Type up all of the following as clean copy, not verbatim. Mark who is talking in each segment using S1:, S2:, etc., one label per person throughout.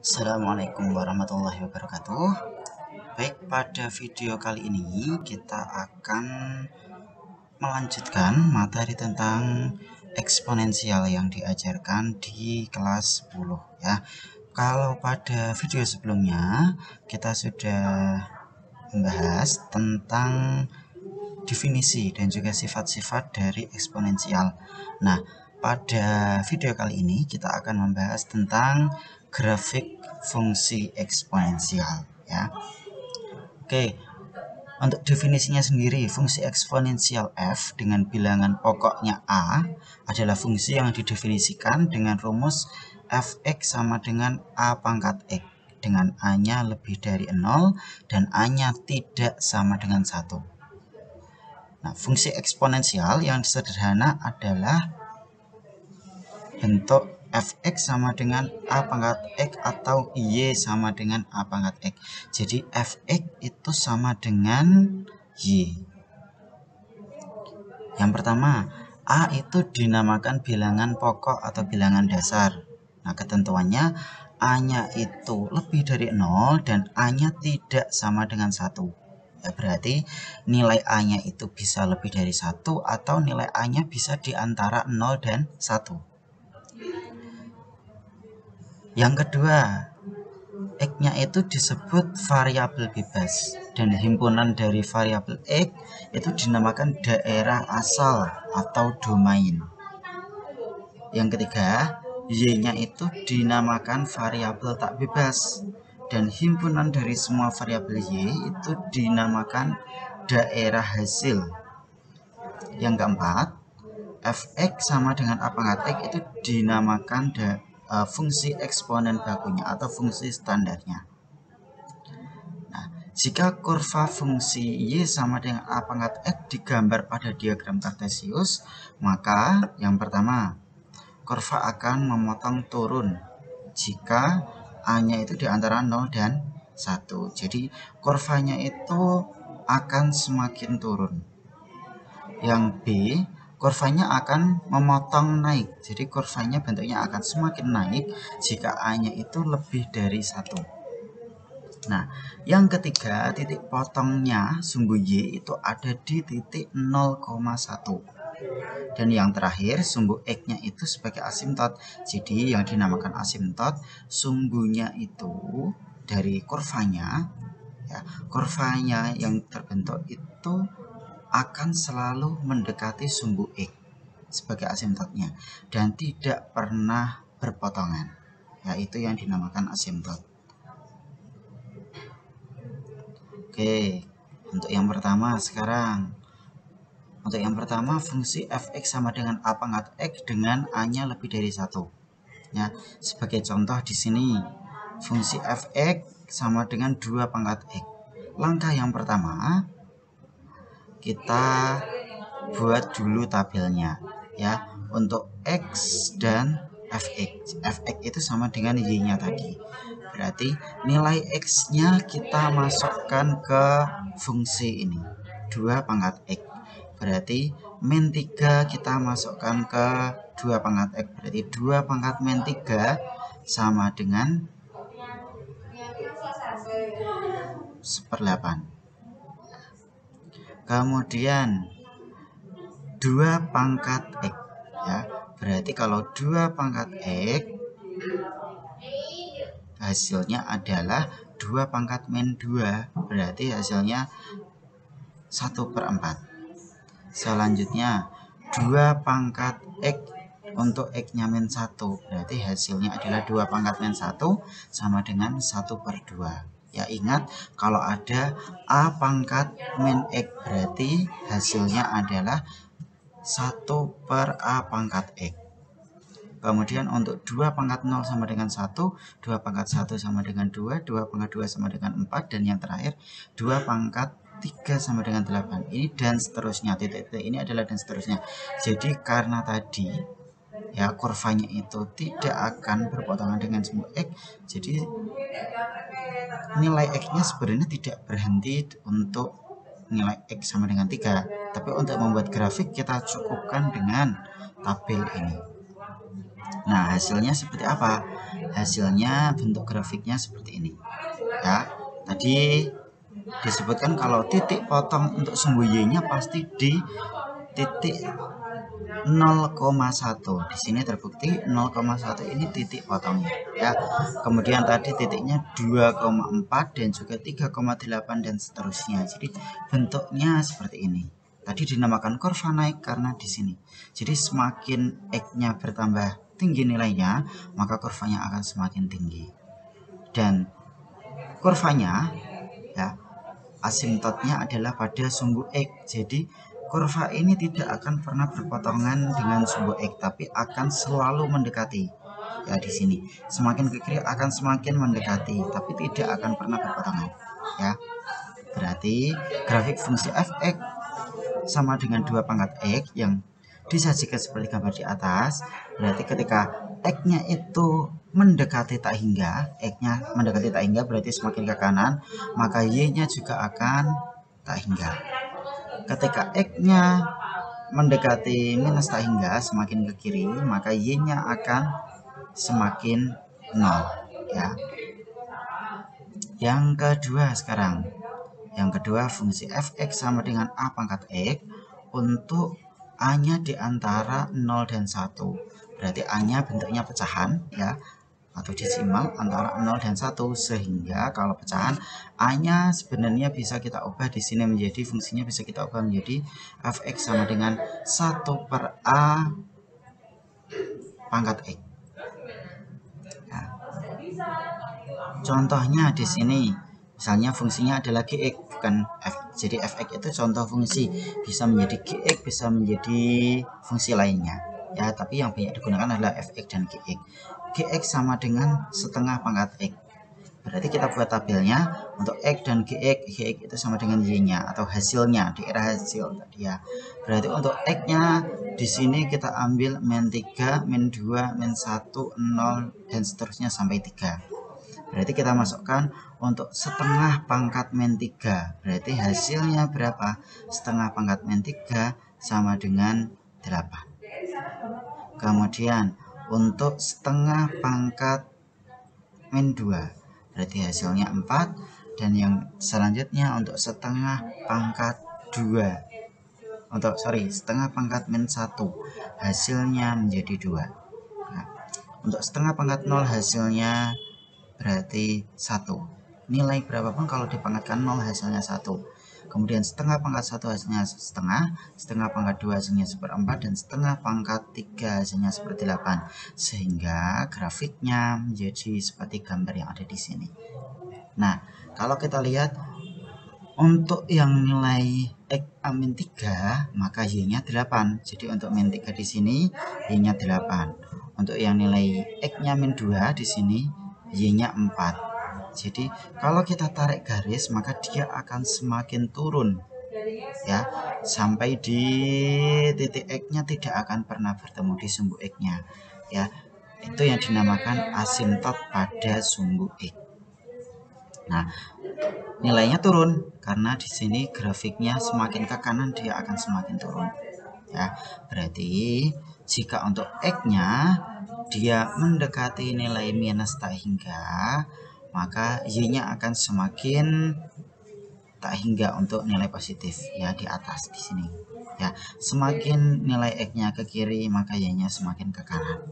S1: Assalamualaikum warahmatullahi wabarakatuh. Baik, pada video kali ini kita akan melanjutkan materi tentang eksponensial yang diajarkan di kelas 10 ya. Kalau pada video sebelumnya kita sudah membahas tentang definisi dan juga sifat-sifat dari eksponensial. Nah, pada video kali ini kita akan membahas tentang grafik fungsi eksponensial ya. Oke, untuk definisinya sendiri, fungsi eksponensial f dengan bilangan pokoknya a adalah fungsi yang didefinisikan dengan rumus fx sama dengan a pangkat x dengan a-nya lebih dari 0 dan a-nya tidak sama dengan 1. Nah, fungsi eksponensial yang sederhana adalah bentuk fx sama dengan a pangkat x atau y sama dengan a pangkat x. Jadi fx itu sama dengan y. Yang pertama, a itu dinamakan bilangan pokok atau bilangan dasar. Nah, ketentuannya a-nya itu lebih dari 0 dan a-nya tidak sama dengan 1. Ya, berarti nilai a-nya itu bisa lebih dari 1 atau nilai a-nya bisa di antara 0 dan 1. Yang kedua, x-nya itu disebut variabel bebas dan himpunan dari variabel x itu dinamakan daerah asal atau domain. Yang ketiga, y-nya itu dinamakan variabel tak bebas dan himpunan dari semua variabel y itu dinamakan daerah hasil. Yang keempat, fx sama dengan a pangkat x itu dinamakan fungsi eksponen bakunya atau fungsi standarnya. Nah, jika kurva fungsi y sama dengan a pangkat x digambar pada diagram kartesius, maka yang pertama, kurva akan memotong turun jika a-nya itu di antara 0 dan 1. Jadi kurvanya itu akan semakin turun. Yang B, kurvanya akan memotong naik. Jadi kurvanya bentuknya akan semakin naik jika a-nya itu lebih dari 1. Nah, yang ketiga, titik potongnya sumbu y itu ada di titik 0,1. Dan yang terakhir, sumbu x-nya itu sebagai asimtot. Jadi yang dinamakan asimtot, sumbunya itu dari kurvanya, ya, kurvanya yang terbentuk itu akan selalu mendekati sumbu x sebagai asimtotnya dan tidak pernah berpotongan. Yaitu yang dinamakan asimtot. Oke, untuk yang pertama sekarang. Untuk yang pertama, fungsi fx sama dengan a pangkat x dengan a-nya lebih dari 1. Ya, sebagai contoh di sini, fungsi fx sama dengan 2 pangkat x. Langkah yang pertama, kita buat dulu tabelnya ya untuk x dan fx. Fx itu sama dengan y-nya tadi. Berarti nilai x-nya kita masukkan ke fungsi ini, 2 pangkat x. Berarti min 3 kita masukkan ke 2 pangkat x. Berarti 2 pangkat min 3 sama dengan 1/8. Kemudian 2 pangkat x ya. Berarti kalau 2 pangkat x hasilnya adalah 2 pangkat min 2. Berarti hasilnya 1/4. Selanjutnya 2 pangkat x untuk x-nya min 1. Berarti hasilnya adalah 2 pangkat min 1 sama dengan 1/2. Ya, ingat kalau ada a pangkat min x berarti hasilnya adalah 1/a pangkat x. Kemudian untuk 2 pangkat 0 sama dengan 1, 2 pangkat 1 sama dengan 2, 2 pangkat 2 sama dengan 4, dan yang terakhir 2 pangkat 3 sama dengan 8. Ini dan seterusnya, titik-titik ini adalah dan seterusnya. Jadi karena tadi ya kurvanya itu tidak akan berpotongan dengan sumbu x, jadi nilai x-nya sebenarnya tidak berhenti untuk nilai x sama dengan 3. Tapi untuk membuat grafik kita cukupkan dengan tabel ini. Nah, hasilnya seperti apa? hasilnya bentuk grafiknya seperti ini ya. Tadi disebutkan kalau titik potong untuk sumbu Y-nya pasti di titik 0,1. Di sini terbukti 0,1 ini titik potongnya ya. Kemudian tadi titiknya 2,4 dan juga 3,8 dan seterusnya. Jadi bentuknya seperti ini. Tadi dinamakan kurva naik karena di sini. Jadi semakin X-nya bertambah tinggi nilainya, maka kurvanya akan semakin tinggi. Dan kurvanya ya, asimptotnya adalah pada sumbu X. Jadi kurva ini tidak akan pernah berpotongan dengan sumbu X, tapi akan selalu mendekati. Ya, di sini semakin ke kiri akan semakin mendekati, tapi tidak akan pernah berpotongan. Ya, berarti grafik fungsi f(x) sama dengan 2 pangkat X yang disajikan seperti gambar di atas. Berarti ketika X-nya itu mendekati tak hingga, X-nya mendekati tak hingga berarti semakin ke kanan, maka Y-nya juga akan tak hingga. Ketika X-nya mendekati minus tak hingga, semakin ke kiri, maka Y-nya akan semakin 0 ya. Yang kedua sekarang. Yang kedua, fungsi f(x) sama dengan a pangkat x untuk a-nya di antara 0 dan 1. Berarti a-nya bentuknya pecahan ya, atau desimal antara 0 dan 1, sehingga kalau pecahan a-nya sebenarnya bisa kita ubah di sini menjadi fungsinya bisa kita ubah menjadi f(x) sama dengan 1/a pangkat x. Nah, contohnya di sini misalnya fungsinya adalah gx bukan f. Jadi f(x) itu contoh fungsi, bisa menjadi gx, bisa menjadi fungsi lainnya ya, tapi yang banyak digunakan adalah f(x) dan gx. Gx sama dengan setengah pangkat x. Berarti kita buat tabelnya untuk x dan gx. Gx itu sama dengan y-nya atau hasilnya, daerah hasil tadi ya. Berarti untuk x-nya di sini kita ambil min 3, min 2, min 1, 0 dan seterusnya sampai 3. Berarti kita masukkan untuk setengah pangkat min 3. Berarti hasilnya berapa? Setengah pangkat min 3 sama dengan 8. Kemudian untuk setengah pangkat min 2. Berarti hasilnya 4. Dan yang selanjutnya untuk setengah pangkat 2. Setengah pangkat min 1. Hasilnya menjadi 2. Nah, untuk setengah pangkat 0 hasilnya berarti 1. Nilai berapapun kalau dipangkatkan 0 hasilnya 1. Kemudian setengah pangkat 1 hasilnya setengah, setengah pangkat 2 hasilnya 1/4, dan setengah pangkat 3 hasilnya 1/8. Sehingga grafiknya menjadi seperti gambar yang ada di sini. Nah, kalau kita lihat untuk yang nilai X min 3 maka Y-nya 8. Jadi untuk min 3 di sini Y-nya 8. Untuk yang nilai X-nya min 2 di sini Y-nya 4. Jadi kalau kita tarik garis maka dia akan semakin turun ya, sampai di titik X-nya tidak akan pernah bertemu di sumbu X-nya ya. Itu yang dinamakan asimptot pada sumbu X. Nah, nilainya turun karena di sini grafiknya semakin ke kanan dia akan semakin turun ya. Berarti jika untuk X-nya dia mendekati nilai minus tak hingga, maka Y-nya akan semakin tak hingga untuk nilai positif ya, di atas di sini ya. Semakin nilai X-nya ke kiri maka Y-nya semakin ke kanan,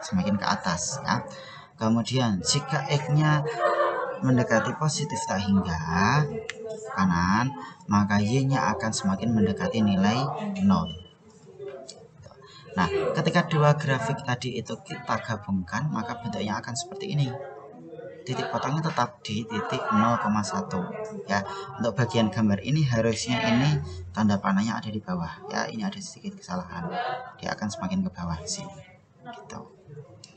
S1: semakin ke atas ya. Kemudian jika X-nya mendekati positif tak hingga kanan, maka Y-nya akan semakin mendekati nilai 0. Nah, ketika dua grafik tadi itu kita gabungkan, maka bentuknya akan seperti ini. Titik potongnya tetap di titik 0,1 ya. Untuk bagian gambar ini harusnya ini tanda panahnya ada di bawah ya. Ini ada sedikit kesalahan, dia akan semakin ke bawah sini gitu.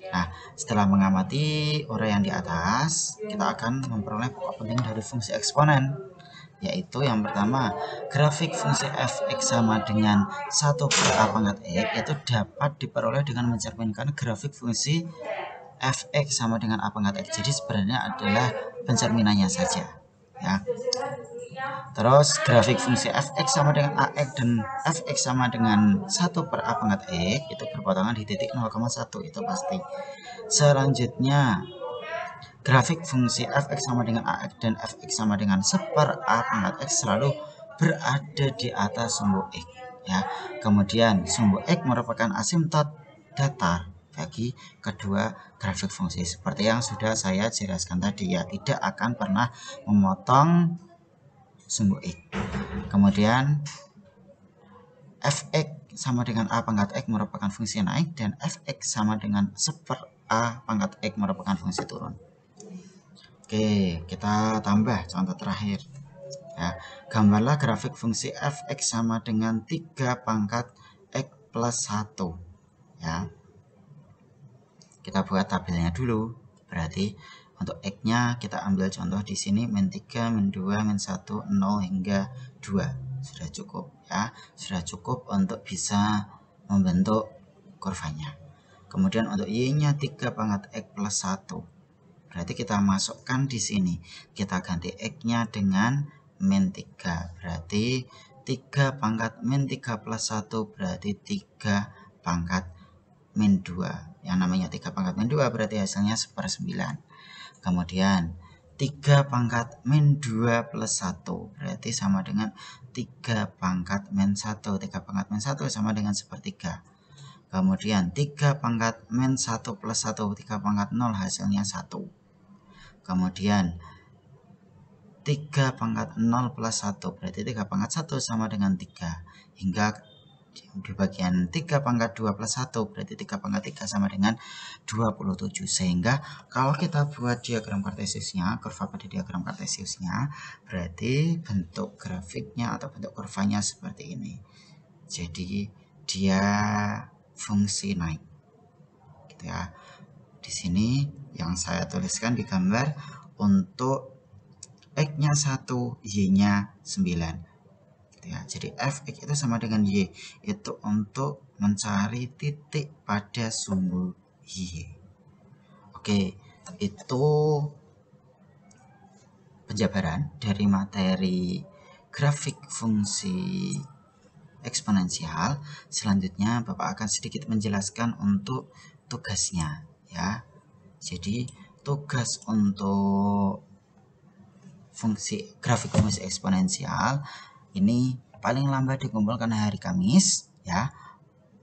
S1: Nah, setelah mengamati uraian di atas, kita akan memperoleh pokok penting dari fungsi eksponen, yaitu yang pertama, grafik fungsi f(x) sama dengan 1/a pangkat x itu dapat diperoleh dengan mencerminkan grafik fungsi f(x) sama dengan a pangkat x. Jadi sebenarnya adalah pencerminannya saja ya. Terus grafik fungsi fx sama dengan ax dan fx sama dengan 1 per a pangkat x itu berpotongan di titik 0,1, itu pasti. Selanjutnya grafik fungsi fx sama dengan ax dan fx sama dengan 1 per a pangkat x selalu berada di atas sumbu x ya. Kemudian sumbu x merupakan asimtot datar bagi kedua grafik fungsi seperti yang sudah saya jelaskan tadi ya, tidak akan pernah memotong sumbu x. Kemudian fx sama dengan a pangkat x merupakan fungsi naik dan fx sama dengan 1 per a pangkat x merupakan fungsi turun. Oke, kita tambah contoh terakhir ya. Gambarlah grafik fungsi fx sama dengan 3 pangkat x plus 1 ya. Kita buat tabelnya dulu. Berarti untuk x-nya kita ambil contoh di sini min 3, min 2, min 1, 0 hingga 2. Sudah cukup ya. Sudah cukup untuk bisa membentuk kurvanya. Kemudian untuk y-nya 3 pangkat x plus 1. Berarti kita masukkan di sini. Kita ganti x-nya dengan min 3. Berarti 3 pangkat min 3 plus 1 berarti 3 pangkat min 2. Yang namanya 3 pangkat min 2 berarti hasilnya 1/9. Kemudian 3 pangkat min 2 plus 1 berarti sama dengan 3 pangkat min 1. 3 pangkat min 1 sama dengan 1/3. Kemudian 3 pangkat min 1 plus 1, 3 pangkat 0 hasilnya 1. Kemudian 3 pangkat 0 plus 1 berarti 3 pangkat 1 sama dengan 3. Hingga di bagian 3 pangkat 2 plus 1 berarti 3 pangkat 3 sama dengan 27. Sehingga kalau kita buat diagram kartesiusnya, kurva pada diagram kartesiusnya, berarti bentuk grafiknya atau bentuk kurvanya seperti ini. Jadi dia fungsi naik gitu ya. Di sini yang saya tuliskan di gambar untuk x-nya 1, y-nya 9. Ya, jadi fx itu sama dengan y itu untuk mencari titik pada sumbu y. Oke, itu penjabaran dari materi grafik fungsi eksponensial. Selanjutnya Bapak akan sedikit menjelaskan untuk tugasnya ya. Jadi tugas untuk fungsi grafik fungsi eksponensial ini paling lambat dikumpulkan hari Kamis ya,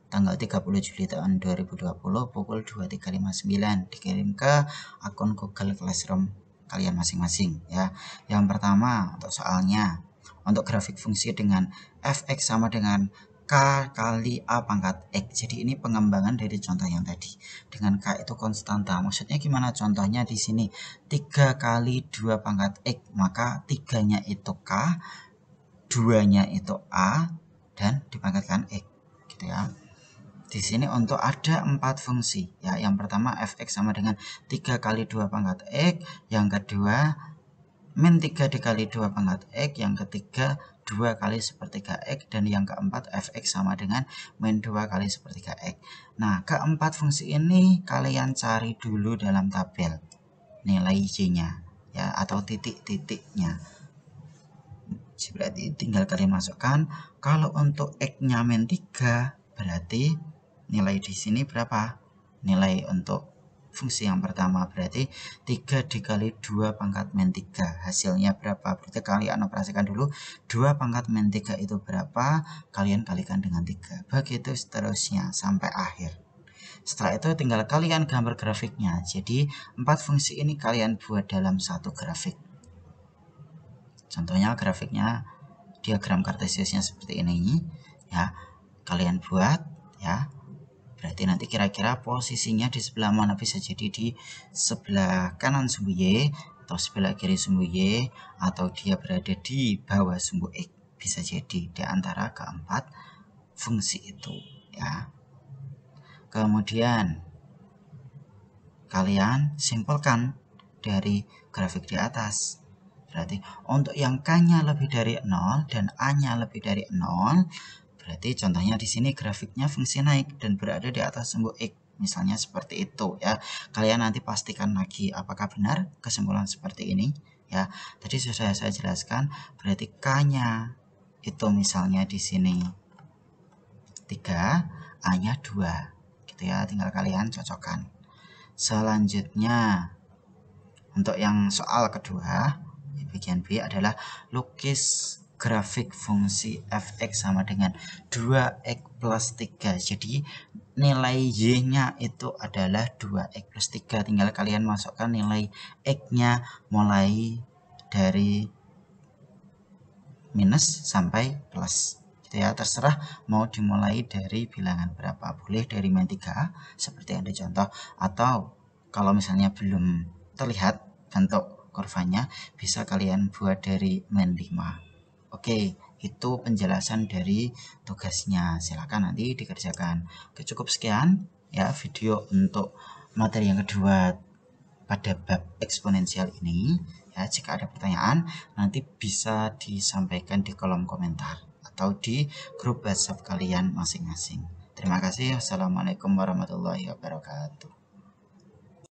S1: tanggal 30 Juli tahun 2020 pukul 23.59, dikirim ke akun Google Classroom kalian masing-masing ya. Yang pertama untuk soalnya, untuk grafik fungsi dengan fx sama dengan k kali a pangkat x. Jadi ini pengembangan dari contoh yang tadi. Dengan k itu konstanta. Maksudnya gimana? Contohnya di sini 3 kali 2 pangkat x, maka 3-nya itu k, 2-nya itu a, dan dipangkatkan x gitu ya. Di sini untuk ada 4 fungsi ya. Yang pertama fx sama dengan 3 kali 2 pangkat x, yang kedua min 3 dikali 2 pangkat x, yang ketiga 2 kali 1/3 x, dan yang keempat fx sama dengan min 2 kali 1/3 x. Nah, keempat fungsi ini kalian cari dulu dalam tabel nilai y-nya ya, atau titik-titiknya. Berarti tinggal kalian masukkan. Kalau untuk x-nya min 3 berarti nilai di sini berapa? Nilai untuk fungsi yang pertama berarti 3 dikali 2 pangkat min 3. Hasilnya berapa? Berarti kalian operasikan dulu. 2 pangkat min 3 itu berapa? Kalian kalikan dengan 3. Begitu seterusnya sampai akhir. Setelah itu tinggal kalian gambar grafiknya. Jadi 4 fungsi ini kalian buat dalam satu grafik. Contohnya grafiknya diagram kartesiusnya seperti ini ya. Kalian buat ya. Berarti nanti kira-kira posisinya di sebelah mana? Bisa jadi di sebelah kanan sumbu y, atau sebelah kiri sumbu y, atau dia berada di bawah sumbu x. Bisa jadi di antara keempat fungsi itu ya. Kemudian kalian simpulkan dari grafik di atas. Berarti untuk yang k-nya lebih dari 0 dan a-nya lebih dari 0, berarti contohnya di sini grafiknya fungsi naik dan berada di atas sumbu x misalnya seperti itu ya. Kalian nanti pastikan lagi apakah benar kesimpulan seperti ini ya. Tadi sudah saya jelaskan, berarti K-nya itu misalnya di sini 3, A-nya 2 gitu ya, tinggal kalian cocokkan. Selanjutnya untuk yang soal kedua bagian B adalah lukis grafik fungsi f(x) sama dengan 2x plus 3. Jadi nilai y-nya itu adalah 2x plus 3. Tinggal kalian masukkan nilai x-nya mulai dari minus sampai plus. Gitu ya, terserah mau dimulai dari bilangan berapa. Boleh dari min 3 seperti yang dicontoh, atau kalau misalnya belum terlihat bentuk kurvanya, bisa kalian buat dari min 5. Oke, itu penjelasan dari tugasnya. Silakan nanti dikerjakan. Oke, cukup sekian ya video untuk materi yang kedua pada bab eksponensial ini. Ya, jika ada pertanyaan nanti bisa disampaikan di kolom komentar atau di grup WhatsApp kalian masing-masing. Terima kasih. Wassalamualaikum warahmatullahi wabarakatuh.